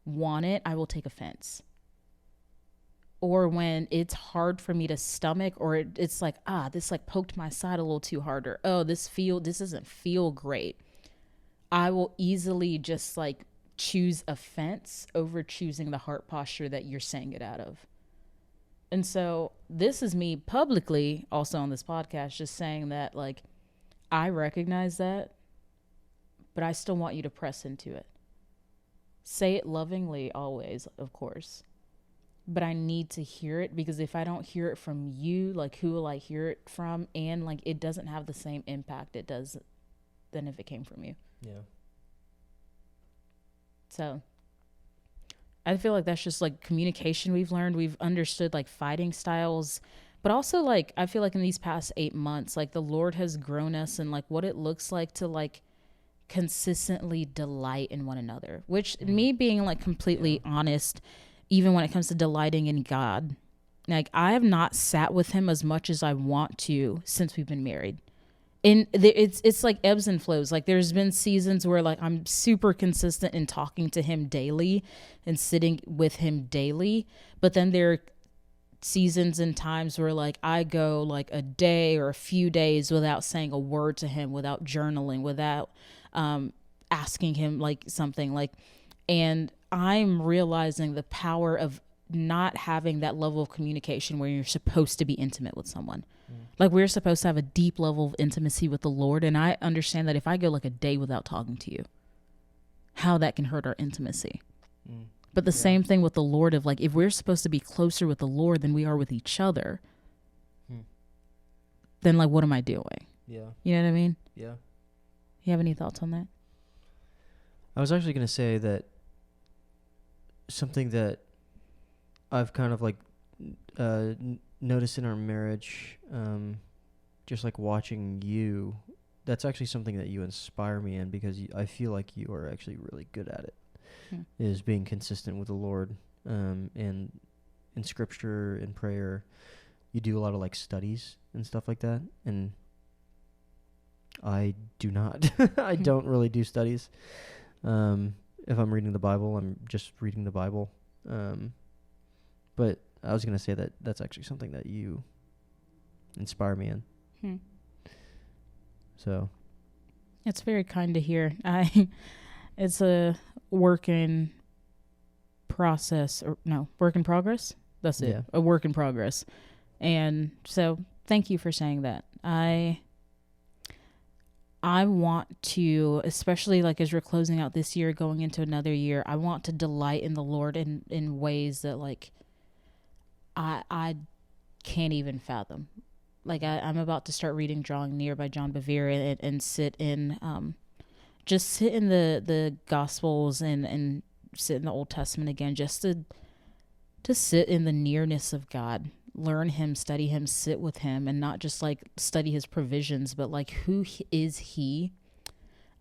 want it, I will take offense. Or when it's hard for me to stomach, or it's like, this like poked my side a little too hard, or this doesn't feel great, I will easily just like choose offense over choosing the heart posture that you're saying it out of. And so this is me publicly also on this podcast just saying that like, I recognize that, but I still want you to press into it. Say it lovingly always, of course. But I need to hear it, because if I don't hear it from you, like who will I hear it from? And like it doesn't have the same impact it does than if it came from you. Yeah. So I feel like that's just like communication we've learned. We've understood like fighting styles, but also like I feel like in these past 8 months, like the Lord has grown us in like what it looks like to like consistently delight in one another, which me being like completely honest, even when it comes to delighting in God, like I have not sat with him as much as I want to since we've been married. And it's like ebbs and flows. Like there's been seasons where like I'm super consistent in talking to him daily and sitting with him daily. But then there are seasons and times where like I go like a day or a few days without saying a word to him, without journaling, without asking him like something like, and I'm realizing the power of not having that level of communication where you're supposed to be intimate with someone. Like we're supposed to have a deep level of intimacy with the Lord. And I understand that if I go like a day without talking to you, how that can hurt our intimacy. But the same thing with the Lord of like, if we're supposed to be closer with the Lord than we are with each other, then like, what am I doing? Yeah. You know what I mean? Yeah. You have any thoughts on that? I was actually going to say that something that I've kind of like noticed in our marriage, just like watching you, that's actually something that you inspire me in, because I feel like you are actually really good at it, is being consistent with the Lord, and in scripture and prayer. You do a lot of like studies and stuff like that, and I do not. I don't really do studies. If I'm reading the Bible, I'm just reading the Bible. But I was going to say that that's actually something that you inspire me in. So. It's very kind to hear. It's a work in process, work in progress. That's it. Yeah. A work in progress. And so thank you for saying that. I want to, especially like as we're closing out this year, going into another year, I want to delight in the Lord in ways that like I can't even fathom. Like I'm about to start reading Drawing Near by John Bevere and sit in, just sit in the Gospels and sit in the Old Testament again, just to sit in the nearness of God. Learn him, study him, sit with him, and not just like study his provisions, but like who is he?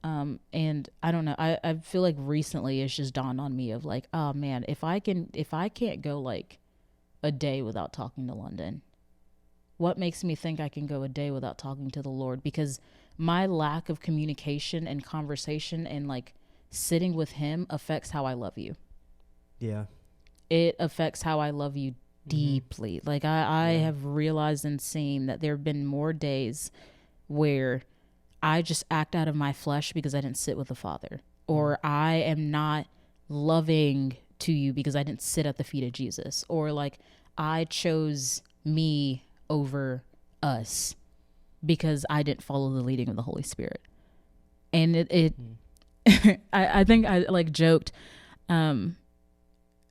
And I don't know. I feel like recently it's just dawned on me of like, oh man, if I can't go like a day without talking to London, what makes me think I can go a day without talking to the Lord? Because my lack of communication and conversation and like sitting with him affects how I love you. Yeah. It affects how I love you deeply. Like I have realized and seen that there have been more days where I just act out of my flesh because I didn't sit with the Father, or I am not loving to you because I didn't sit at the feet of Jesus, or like I chose me over us because I didn't follow the leading of the Holy Spirit. And I think I like joked,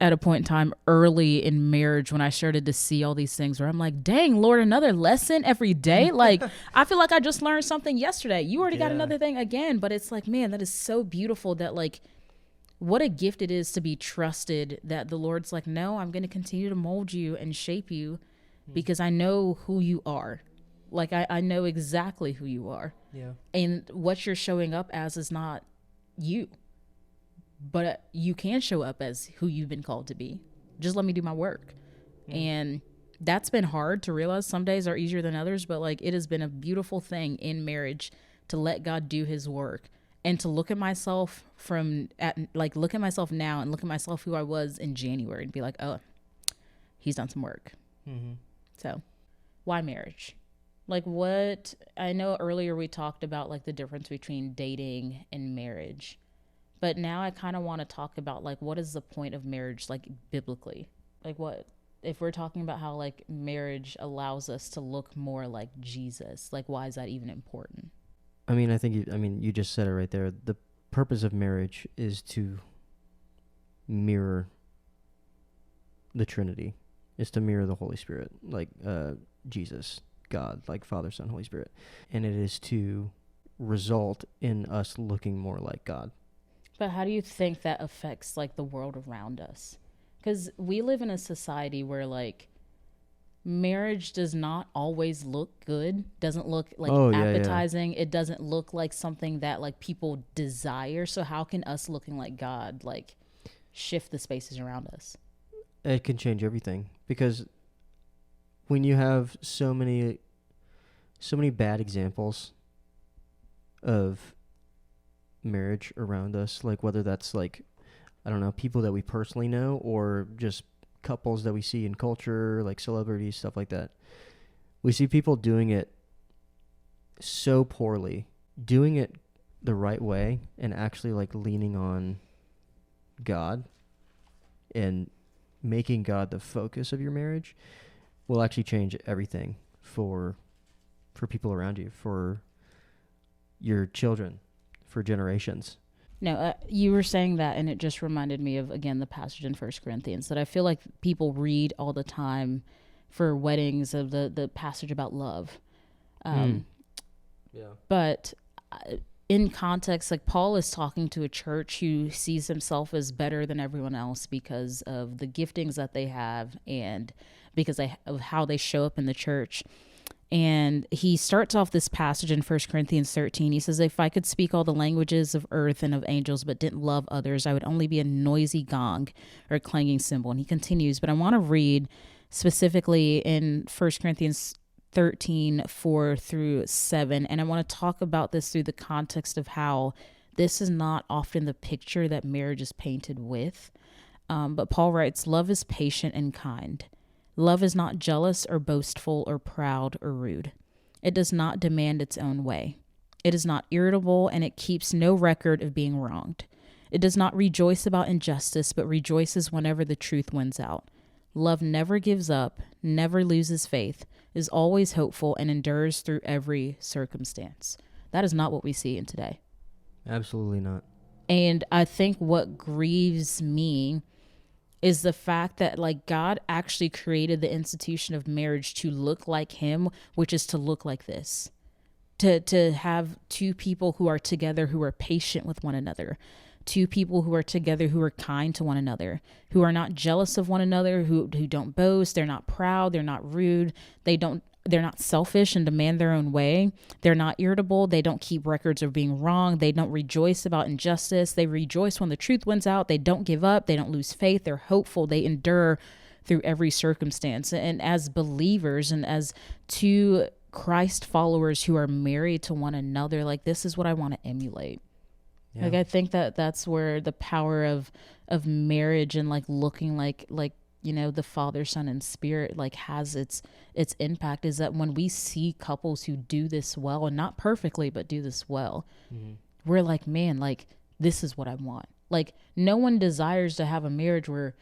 at a point in time early in marriage when I started to see all these things where I'm like, dang, Lord, another lesson every day. Like, I feel like I just learned something yesterday. You already got another thing again. But it's like, man, that is so beautiful that like, what a gift it is to be trusted that the Lord's like, no, I'm going to continue to mold you and shape you because I know who you are. Like, I know exactly who you are. Yeah. And what you're showing up as is not you. But you can show up as who you've been called to be. Just let me do my work. And that's been hard to realize. Some days are easier than others, but like it has been a beautiful thing in marriage to let God do his work and to look at myself look at myself now and look at myself who I was in January and be like, oh, he's done some work. So why marriage? Like what, I know earlier we talked about like the difference between dating and marriage. But now I kind of want to talk about like what is the point of marriage like biblically? Like what if we're talking about how like marriage allows us to look more like Jesus? Like why is that even important? I mean, I think you just said it right there. The purpose of marriage is to mirror the Trinity. Is to mirror the Holy Spirit, like Jesus, God, like Father, Son, Holy Spirit. And it is to result in us looking more like God. But how do you think that affects like the world around us? Because we live in a society where like marriage does not always look good, doesn't look like appetizing. Yeah. It doesn't look like something that like people desire. So how can us looking like God like shift the spaces around us? It can change everything, because when you have so many bad examples of marriage around us, like whether that's like, I don't know, people that we personally know or just couples that we see in culture, like celebrities, stuff like that. We see people doing it so poorly, doing it the right way and actually like leaning on God and making God the focus of your marriage will actually change everything for people around you, for your children, for generations. No, you were saying that, and it just reminded me of, again, the passage in 1 Corinthians that I feel like people read all the time for weddings of the passage about love. Yeah. But in context, like Paul is talking to a church who sees himself as better than everyone else because of the giftings that they have and because of how they show up in the church. And he starts off this passage in 1 Corinthians 13. He says, if I could speak all the languages of earth and of angels, but didn't love others, I would only be a noisy gong or a clanging cymbal. And he continues, but I want to read specifically in 1 Corinthians 13, 4 through 7. And I want to talk about this through the context of how this is not often the picture that marriage is painted with. But Paul writes, love is patient and kind. Love is not jealous or boastful or proud or rude. It does not demand its own way. It is not irritable, and it keeps no record of being wronged. It does not rejoice about injustice, but rejoices whenever the truth wins out. Love never gives up, never loses faith, is always hopeful, and endures through every circumstance. That is not what we see in today. Absolutely not. And I think what grieves me is the fact that like God actually created the institution of marriage to look like him, which is to look like this, to have two people who are together, who are patient with one another, two people who are together, who are kind to one another, who are not jealous of one another, who don't boast. They're not proud. They're not rude. They're not selfish and demand their own way. They're not irritable. They don't keep records of being wrong. They don't rejoice about injustice. They rejoice when the truth wins out. They don't give up. They don't lose faith. They're hopeful. They endure through every circumstance. And as believers and as two Christ followers who are married to one another, like this is what I want to emulate. Yeah. Like I think that that's where the power of marriage and like looking like you know, the Father, Son, and Spirit like has its impact is that when we see couples who do this well, and not perfectly, but do this well, we're like, man, like this is what I want. Like no one desires to have a marriage where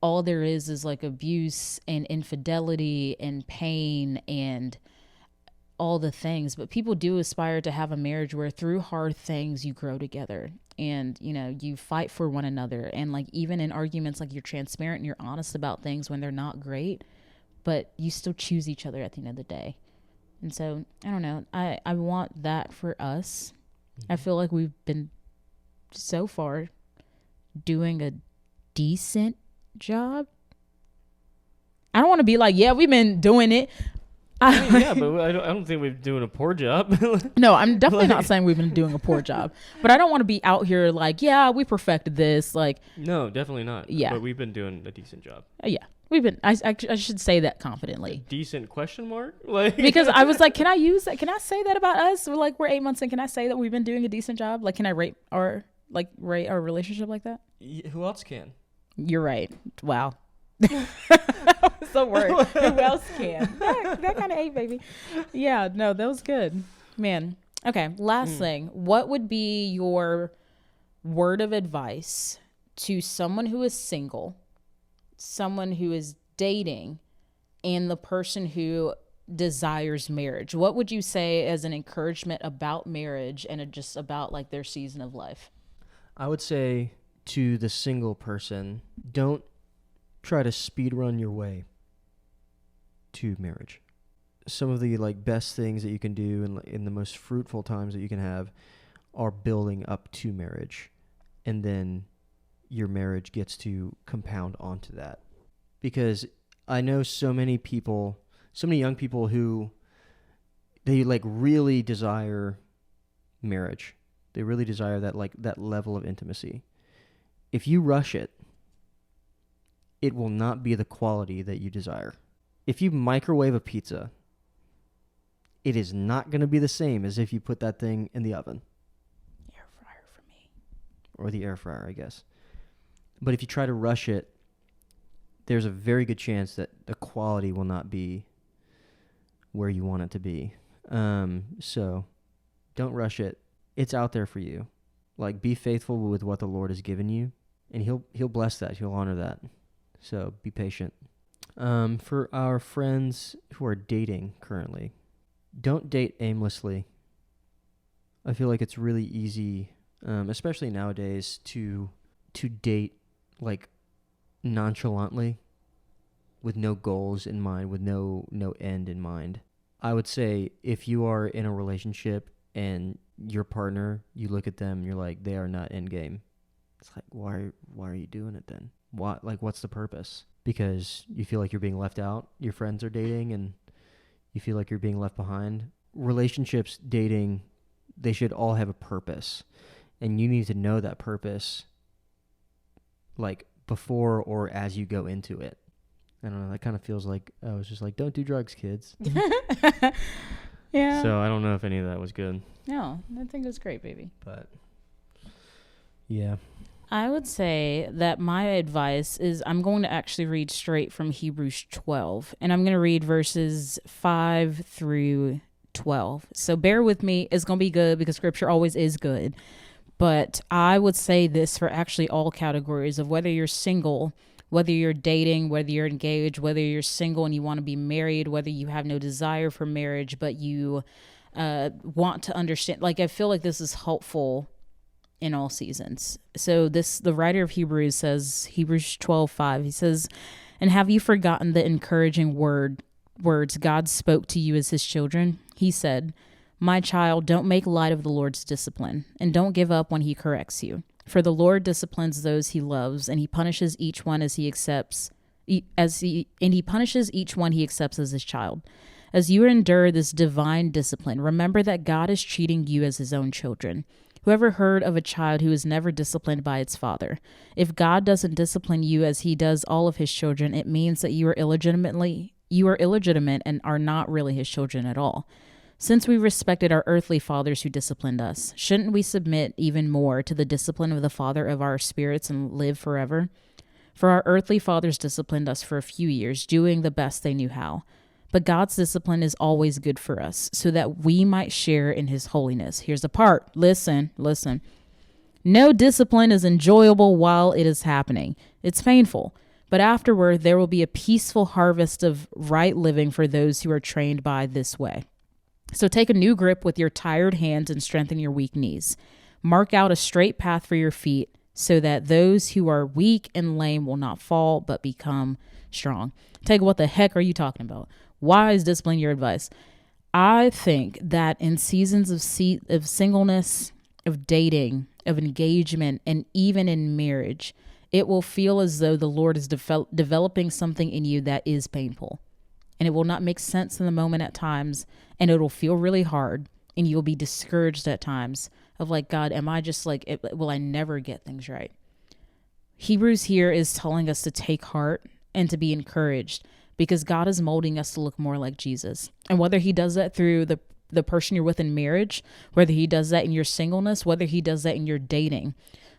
all there is like abuse and infidelity and pain and all the things, but people do aspire to have a marriage where through hard things you grow together and, you know, you fight for one another. And like, even in arguments, like you're transparent and you're honest about things when they're not great, but you still choose each other at the end of the day. And so I don't know. I want that for us. I feel like we've been so far doing a decent job. I don't want to be like, yeah, we've been doing it. I mean, yeah, but I don't think we're doing a poor job. No, I'm definitely not saying we've been doing a poor job, but I don't want to be out here like, yeah, we perfected this. Like, no, definitely not. Yeah, but we've been doing a decent job. Yeah, we've been. I should say that confidently. A decent question mark, like because I was like, can I use that? Can I say that about us? We're 8 months in. Can I say that we've been doing a decent job? Like, can I rate our relationship like that? Who else can? You're right. Wow. That was the word. Who else can? That kind of ate, baby. Yeah, no, that was good. Man. Okay, last thing. What would be your word of advice to someone who is single, someone who is dating, and the person who desires marriage? What would you say as an encouragement about marriage and just about like their season of life? I would say to the single person, don't try to speed run your way to marriage. Some of the like best things that you can do and in the most fruitful times that you can have are building up to marriage, and then your marriage gets to compound onto that. Because I know so many young people who they like really desire marriage. They really desire that level of intimacy. If you rush it, it will not be the quality that you desire. If you microwave a pizza, it is not going to be the same as if you put that thing in the oven. Air fryer for me. Or the air fryer, I guess. But if you try to rush it, there's a very good chance that the quality will not be where you want it to be. So don't rush it. It's out there for you. Like, be faithful with what the Lord has given you, and He'll bless that. He'll honor that. So be patient. For our friends who are dating currently, don't date aimlessly. I feel like it's really easy, especially nowadays, to date like nonchalantly, with no goals in mind, with no end in mind. I would say if you are in a relationship and your partner, you look at them, you're like, they are not end game. It's like, why are you doing it then? What's the purpose? Because you feel like you're being left out. Your friends are dating and you feel like you're being left behind. Relationships, dating, they should all have a purpose. And you need to know that purpose like before or as you go into it. I don't know. That kind of feels like I was just like, don't do drugs, kids. Yeah. So I don't know if any of that was good. No, I think it was great, baby. But yeah. I would say that my advice is I'm going to actually read straight from Hebrews 12, and I'm going to read verses 5 through 12. So bear with me. It's going to be good because scripture always is good. But I would say this for actually all categories of whether you're single, whether you're dating, whether you're engaged, whether you're single and you want to be married, whether you have no desire for marriage, but you want to understand. Like, I feel like this is helpful in all seasons. So the writer of Hebrews says, Hebrews 12:5, he says, "And have you forgotten the encouraging words God spoke to you as his children? He said, 'My child, don't make light of the Lord's discipline, and don't give up when he corrects you. For the Lord disciplines those he loves, and he punishes each one he accepts as his child. As you endure this divine discipline, remember that God is treating you as his own children. Whoever heard of a child who is never disciplined by its father? If God doesn't discipline you as he does all of his children, it means that you are illegitimate and are not really his children at all. Since we respected our earthly fathers who disciplined us, shouldn't we submit even more to the discipline of the Father of our spirits and live forever? For our earthly fathers disciplined us for a few years, doing the best they knew how. But God's discipline is always good for us, so that we might share in his holiness." Here's the part. Listen. "No discipline is enjoyable while it is happening. It's painful. But afterward, there will be a peaceful harvest of right living for those who are trained by this way. So take a new grip with your tired hands and strengthen your weak knees. Mark out a straight path for your feet so that those who are weak and lame will not fall but become strong." Take, what the heck are you talking about? Why is discipline your advice? I think that in seasons of singleness, of dating, of engagement, and even in marriage, it will feel as though the Lord is developing something in you that is painful. And it will not make sense in the moment at times, and it'll feel really hard, and you'll be discouraged at times of like, God, am I just like, will I never get things right? Hebrews here is telling us to take heart and to be encouraged because God is molding us to look more like Jesus. And whether he does that through the person you're with in marriage, whether he does that in your singleness, whether he does that in your dating,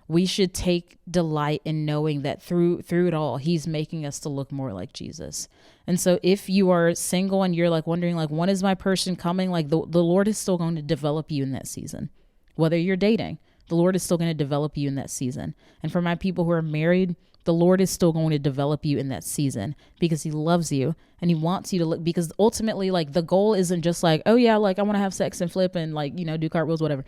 we should take delight in knowing that through it all, he's making us to look more like Jesus. And so if you are single and you're like wondering, like, when is my person coming? Like the Lord is still going to develop you in that season. Whether you're dating, the Lord is still going to develop you in that season. And for my people who are married, the Lord is still going to develop you in that season because he loves you and he wants you to look, because ultimately, like, the goal isn't just like, oh yeah, like I want to have sex and flip and like, do cartwheels, whatever.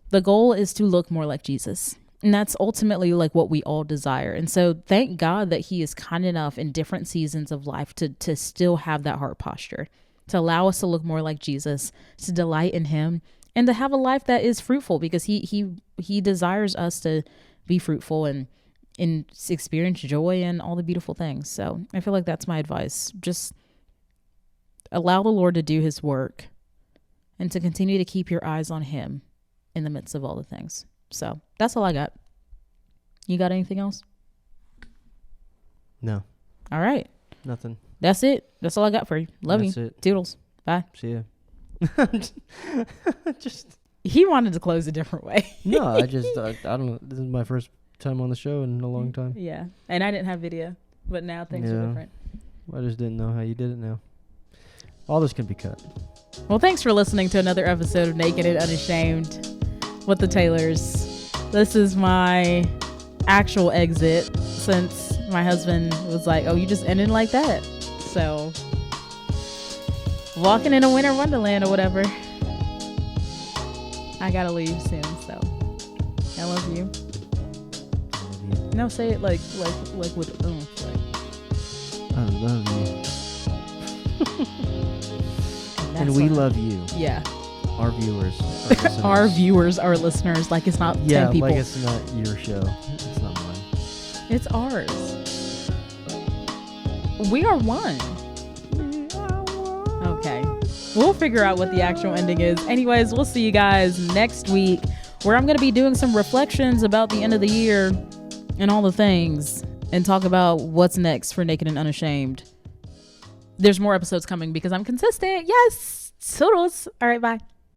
The goal is to look more like Jesus. And that's ultimately like what we all desire. And so thank God that he is kind enough in different seasons of life to still have that heart posture, to allow us to look more like Jesus, to delight in him, and to have a life that is fruitful, because he desires us to be fruitful and experience joy and all the beautiful things. So I feel like that's my advice. Just allow the Lord to do his work and to continue to keep your eyes on him in the midst of all the things. So that's all I got. You got anything else? No. All right. Nothing. That's it. That's all I got for you. Love you. That's it. Toodles. Bye. See ya. He wanted to close a different way. No, I don't know. This is my first time on the show in a long time. Yeah. And I didn't have video, but now things are different. I just didn't know how you did it now. All this can be cut. Well, thanks for listening to another episode of Naked and Unashamed with the Taylors. This is my actual exit since my husband was like, oh, you just ended like that. So, walking in a winter wonderland or whatever. I gotta leave soon, so I love you. No, say it like with I love you. And we love you. Yeah. our viewers, our listeners. Our viewers are listeners. Like it's not 10 people. like it's not your show. It's not mine. It's ours. We are one. Okay. We'll figure out what the actual ending is. Anyways, we'll see you guys next week, where I'm going to be doing some reflections about the end of the year and all the things, and talk about what's next for Naked and Unashamed. There's more episodes coming because I'm consistent. Yes. Toodles. All right. Bye.